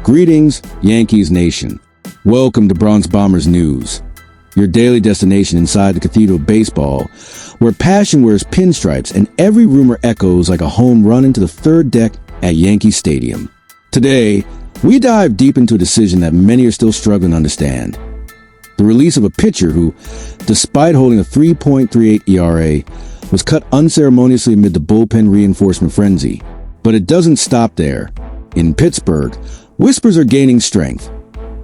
Greetings, Yankees Nation. Welcome to Bronx Bombers News, your daily destination inside the Cathedral of Baseball, where passion wears pinstripes and every rumor echoes like a home run into the third deck at Yankee Stadium. Today, we dive deep into a decision that many are still struggling to understand. The release of a pitcher who, despite holding a 3.38 ERA, was cut unceremoniously amid the bullpen reinforcement frenzy. But it doesn't stop there. In Pittsburgh, whispers are gaining strength.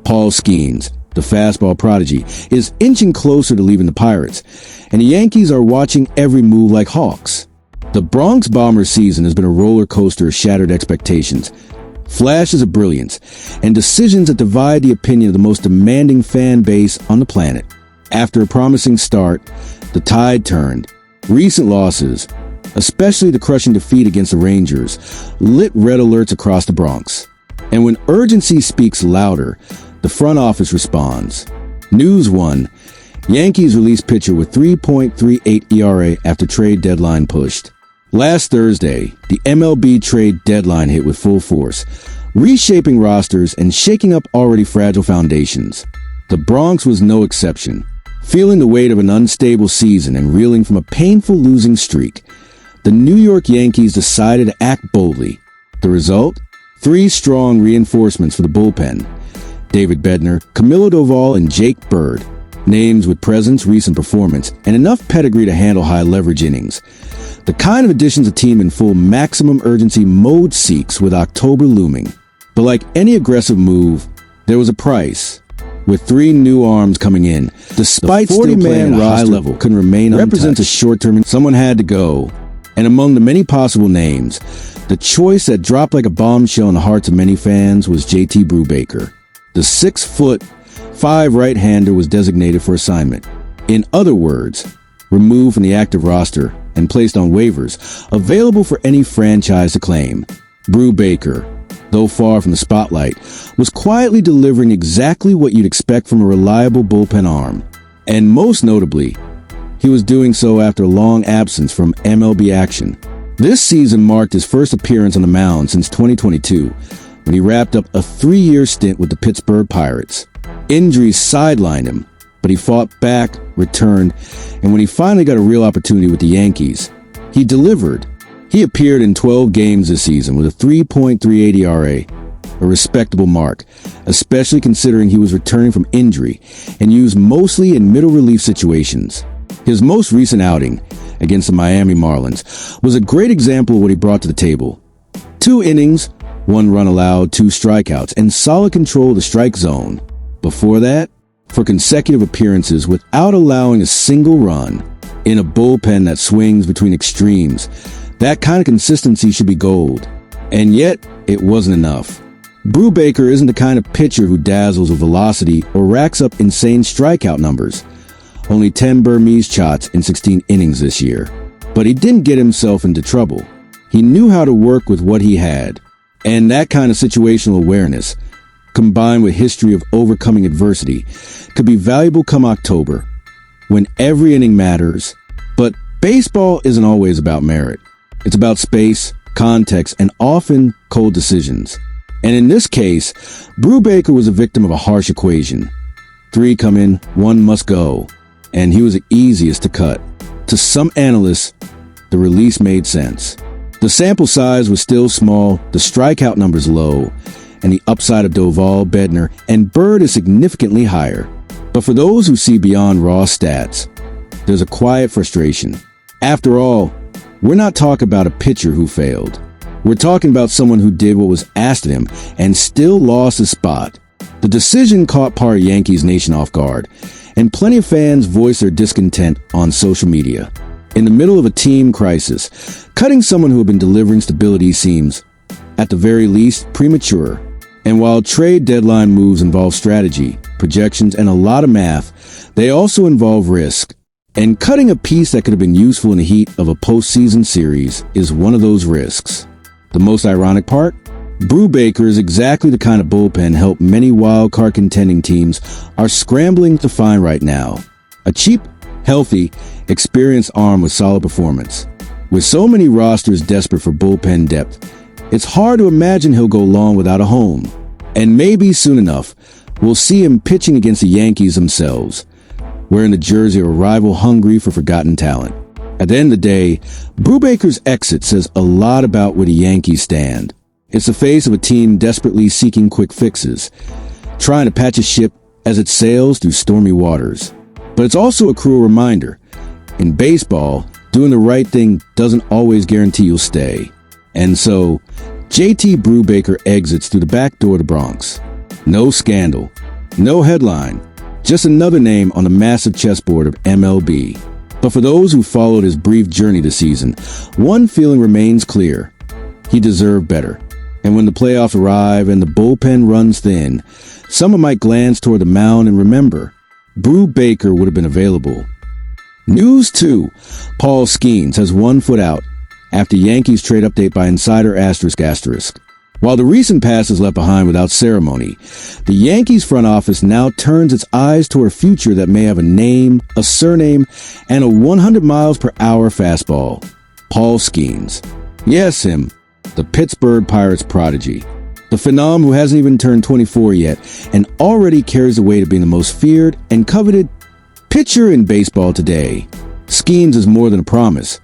Paul Skenes, the fastball prodigy, is inching closer to leaving the Pirates, and the Yankees are watching every move like hawks. The Bronx Bombers season has been a roller coaster of shattered expectations, flashes of brilliance, and decisions that divide the opinion of the most demanding fan base on the planet. After a promising start, the tide turned. Recent losses, especially the crushing defeat against the Rangers, lit red alerts across the Bronx. And when urgency speaks louder, the front office responds. News 1. Yankees release pitcher with 3.38 ERA after trade deadline pushed. Last Thursday, the MLB trade deadline hit with full force, reshaping rosters and shaking up already fragile foundations. The Bronx was no exception. Feeling the weight of an unstable season and reeling from a painful losing streak, the New York Yankees decided to act boldly. The result? 3 strong reinforcements for the bullpen. David Bednar, Camilo Doval, and Jake Bird. Names with presence, recent performance, and enough pedigree to handle high-leverage innings. The kind of additions a team in full maximum urgency mode seeks with October looming. But like any aggressive move, there was a price. With 3 new arms coming in, despite the 40-man roster level couldn't remain represents a short-term. Someone had to go. And among the many possible names, the choice that dropped like a bombshell in the hearts of many fans was JT Brubaker. The 6'5" right-hander was designated for assignment. In other words, removed from the active roster and placed on waivers, available for any franchise to claim. Brewbaker, though far from the spotlight, was quietly delivering exactly what you'd expect from a reliable bullpen arm. And most notably, he was doing so after a long absence from MLB action. This season marked his first appearance on the mound since 2022, when he wrapped up a 3-year stint with the Pittsburgh Pirates. Injuries sidelined him, but he fought back, returned, and when he finally got a real opportunity with the Yankees, he delivered. He appeared in 12 games this season with a 3.38 ERA, a respectable mark, especially considering he was returning from injury and used mostly in middle relief situations. His most recent outing, against the Miami Marlins, was a great example of what he brought to the table. 2 innings, 1 run allowed, 2 strikeouts, and solid control of the strike zone. Before that, for consecutive appearances without allowing a single run, in a bullpen that swings between extremes, that kind of consistency should be gold. And yet, it wasn't enough. Brubaker isn't the kind of pitcher who dazzles with velocity or racks up insane strikeout numbers. Only 10 Burmese shots in 16 innings this year. But he didn't get himself into trouble. He knew how to work with what he had. And that kind of situational awareness, combined with history of overcoming adversity, could be valuable come October, when every inning matters. But baseball isn't always about merit. It's about space, context, and often cold decisions. And in this case, Brubaker was a victim of a harsh equation. 3 come in, 1 must go. And he was the easiest to cut. To some analysts, the release made sense. The sample size was still small, the strikeout numbers low, and the upside of Doval, Bednar, and Bird is significantly higher. But for those who see beyond raw stats, there's a quiet frustration. After all, we're not talking about a pitcher who failed. We're talking about someone who did what was asked of him and still lost his spot. The decision caught part of Yankees Nation off guard, and plenty of fans voiced their discontent on social media. In the middle of a team crisis, cutting someone who had been delivering stability seems, at the very least, premature. And while trade deadline moves involve strategy, projections, and a lot of math, they also involve risk. And cutting a piece that could have been useful in the heat of a postseason series is one of those risks. The most ironic part? Brewbaker is exactly the kind of bullpen help many wildcard contending teams are scrambling to find right now. A cheap, healthy, experienced arm with solid performance. With so many rosters desperate for bullpen depth, it's hard to imagine he'll go long without a home. And maybe soon enough, we'll see him pitching against the Yankees themselves, wearing the jersey of a rival hungry for forgotten talent. At the end of the day, Brubaker's exit says a lot about where the Yankees stand. It's the face of a team desperately seeking quick fixes, trying to patch a ship as it sails through stormy waters. But it's also a cruel reminder. In baseball, doing the right thing doesn't always guarantee you'll stay. And so, JT Brewbaker exits through the back door of the Bronx. No scandal, no headline, just another name on the massive chessboard of MLB. But for those who followed his brief journey this season, one feeling remains clear. He deserved better. And when the playoffs arrive and the bullpen runs thin, someone might glance toward the mound and remember, Brewbaker would have been available. News 2. Paul Skenes has 1 foot out after Yankees trade update by insider ***. While the recent pass is left behind without ceremony, the Yankees front office now turns its eyes toward a future that may have a name, a surname, and a 100 miles per hour fastball. Paul Skenes. Yes, him. The Pittsburgh Pirates prodigy. The phenom who hasn't even turned 24 yet and already carries the weight of being the most feared and coveted pitcher in baseball today. Skenes is more than a promise.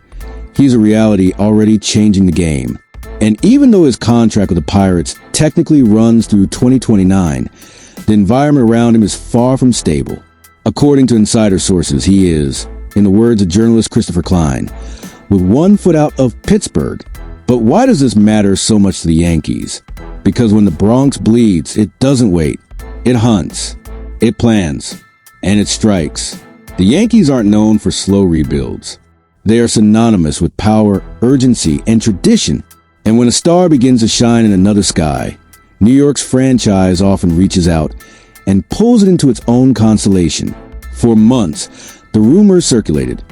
He's a reality already changing the game. And even though his contract with the Pirates technically runs through 2029, the environment around him is far from stable. According to insider sources, he is, in the words of journalist Christopher Klein, with 1 foot out of Pittsburgh. But why does this matter so much to the Yankees? Because when the Bronx bleeds, it doesn't wait. It hunts, it plans, and it strikes. The Yankees aren't known for slow rebuilds. They are synonymous with power, urgency, and tradition. And when a star begins to shine in another sky, New York's franchise often reaches out and pulls it into its own constellation. For months, the rumors circulated.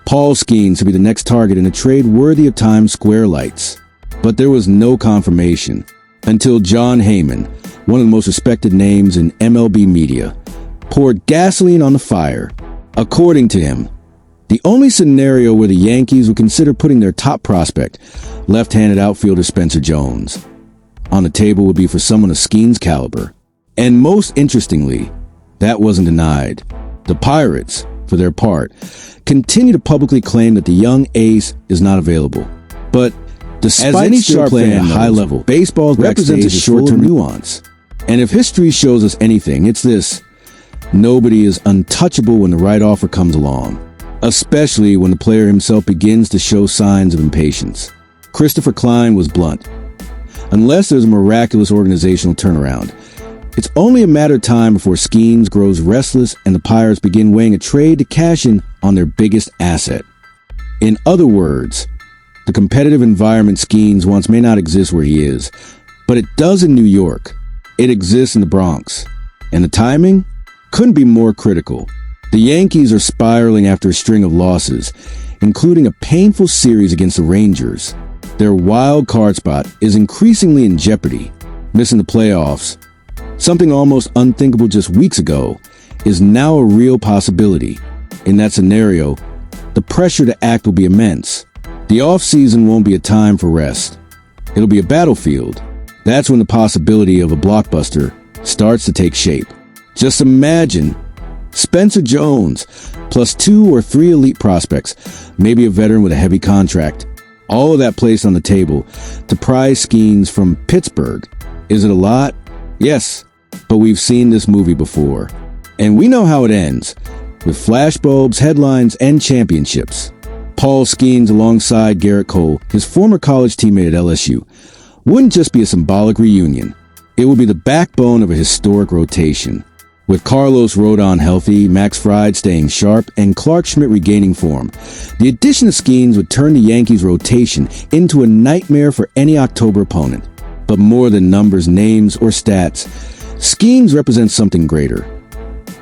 Paul Skenes to be the next target in a trade worthy of Times Square lights. But there was no confirmation until John Heyman, one of the most respected names in MLB media, poured gasoline on the fire. According to him, the only scenario where the Yankees would consider putting their top prospect, left-handed outfielder Spencer Jones, on the table would be for someone of Skenes' caliber. And most interestingly, that wasn't denied. The Pirates, for their part, continue to publicly claim that the young ace is not available. But despite any sharp play at a high level, baseball represents a short-term nuance. And if history shows us anything, it's this. Nobody is untouchable when the right offer comes along, especially when the player himself begins to show signs of impatience. Christopher Klein was blunt. Unless there's a miraculous organizational turnaround, it's only a matter of time before Skenes grows restless and the Pirates begin weighing a trade to cash in on their biggest asset. In other words, the competitive environment Skenes wants may not exist where he is, but it does in New York. It exists in the Bronx. And the timing couldn't be more critical. The Yankees are spiraling after a string of losses, including a painful series against the Rangers. Their wild card spot is increasingly in jeopardy. Missing the playoffs, something almost unthinkable just weeks ago, is now a real possibility. In that scenario, the pressure to act will be immense. The offseason won't be a time for rest. It'll be a battlefield. That's when the possibility of a blockbuster starts to take shape. Just imagine Spencer Jones, plus 2 or 3 elite prospects, maybe a veteran with a heavy contract. All of that placed on the table to prize Skenes from Pittsburgh. Is it a lot? Yes, but we've seen this movie before. And we know how it ends, with flashbulbs, headlines, and championships. Paul Skenes alongside Garrett Cole, his former college teammate at LSU, wouldn't just be a symbolic reunion. It would be the backbone of a historic rotation. With Carlos Rodon healthy, Max Fried staying sharp, and Clark Schmidt regaining form, the addition of Skenes would turn the Yankees' rotation into a nightmare for any October opponent. But more than numbers, names, or stats, Skenes represents something greater.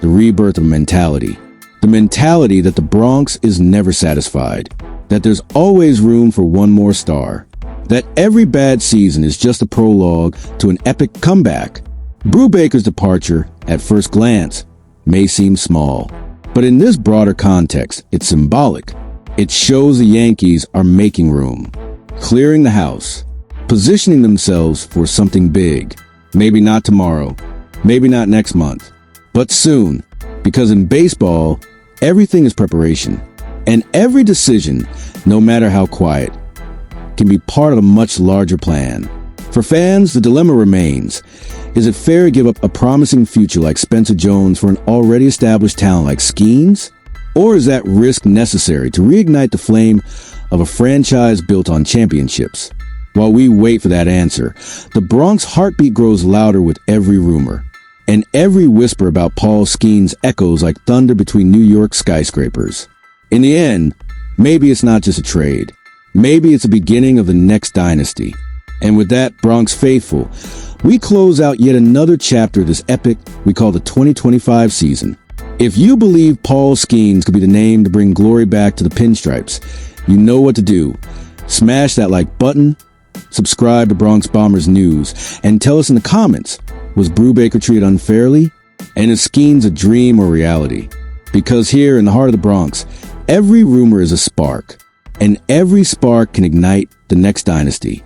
The rebirth of mentality. The mentality that the Bronx is never satisfied. That there's always room for one more star. That every bad season is just a prologue to an epic comeback. Brubaker's departure, at first glance, may seem small, but in this broader context, it's symbolic. It shows the Yankees are making room, clearing the house, positioning themselves for something big. Maybe not tomorrow. Maybe not next month. But soon. Because in baseball, everything is preparation. And every decision, no matter how quiet, can be part of a much larger plan. For fans, the dilemma remains. Is it fair to give up a promising future like Spencer Jones for an already established talent like Skenes? Or is that risk necessary to reignite the flame of a franchise built on championships? While we wait for that answer, the Bronx heartbeat grows louder with every rumor. And every whisper about Paul Skenes echoes like thunder between New York skyscrapers. In the end, maybe it's not just a trade. Maybe it's the beginning of the next dynasty. And with that, Bronx faithful, we close out yet another chapter of this epic we call the 2025 season. If you believe Paul Skenes could be the name to bring glory back to the Pinstripes, you know what to do. Smash that like button, subscribe to Bronx Bombers News, and tell us in the comments, was Brubaker treated unfairly? And is Skenes a dream or reality? Because here in the heart of the Bronx, every rumor is a spark, and every spark can ignite the next dynasty.